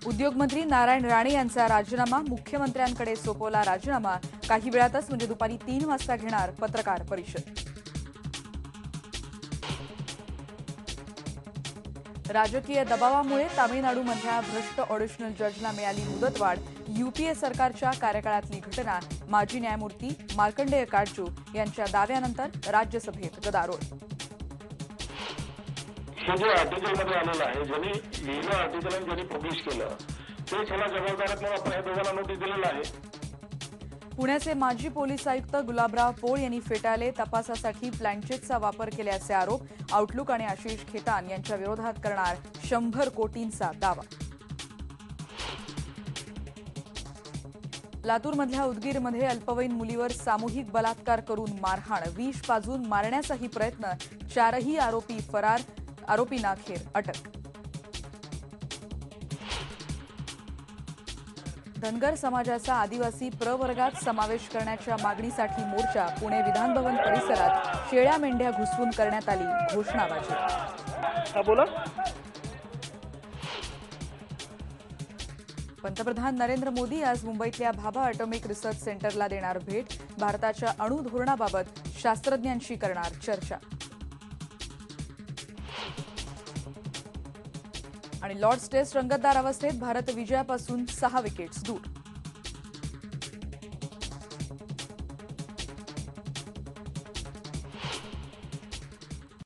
उद्योगमंत्री नारायण राणे यांचा राजीनामा, मुख्यमंत्र्यांकडे सोपवला राजीनामा। काही वेळातच म्हणजे दुपारी 3 वाजता घेणार पत्रकार परिषद। राजकीय दबावामुळे तामिळनाडूमधल्या भ्रष्ट ऑडिशनल जजला मिळाली मुदतवाढ। यूपीए सरकारच्या कार्यकाळातली घटना, माजी न्यायमूर्ती मार्कंडेय काटजू यांच्या दाव्यानंतर राज्यसभेत गदारोळ। हे जे आर्टिकलमध्ये आलेलं आहे, ज्यांनी लिहिलं आर्टिकल आणि ज्यांनी पब्लिश केलं ते त्याला जबाबदार आहेत, म्हणून आपण या दोघांना नोटीस दिलेलं आहे। पुण्याचे माजी पोलीस आयुक्त गुलाबराव पोळ यांनी फेटाळले तपासासाठी प्लॅनचेटचा वापर केल्याचे आरोप। आउटलुक आणि आशिष खेतान यांच्या विरोधात करणार 100 कोटींचा दावा। लातूरमधल्या उदगीरमध्ये अल्पवयीन मुलीवर सामूहिक बलात्कार करून मारहाण, विष पाजून मारण्याचाही प्रयत्न, 4ही आरोपी फरार, आरोपींना अखेर अटक। धनगर समाजाचा आदिवासी प्रवर्गात समावेश करण्याच्या मागणीसाठी मोर्चा। पुणे विधानभवन परिसरात शेळ्या मेंढ्या घुसवून करण्यात आली घोषणाबाजी। बोला। पंतप्रधान नरेंद्र मोदी आज मुंबईतल्या भाभा अटॉमिक रिसर्च सेंटरला देणार भेट। भारताच्या अणु धोरणाबाबत शास्त्रज्ञांशी करणार चर्चा। आणि लॉर्ड्स टेस्ट रंगतदार अवस्थेत, भारत विजयापासून 6 विकेट्स दूर।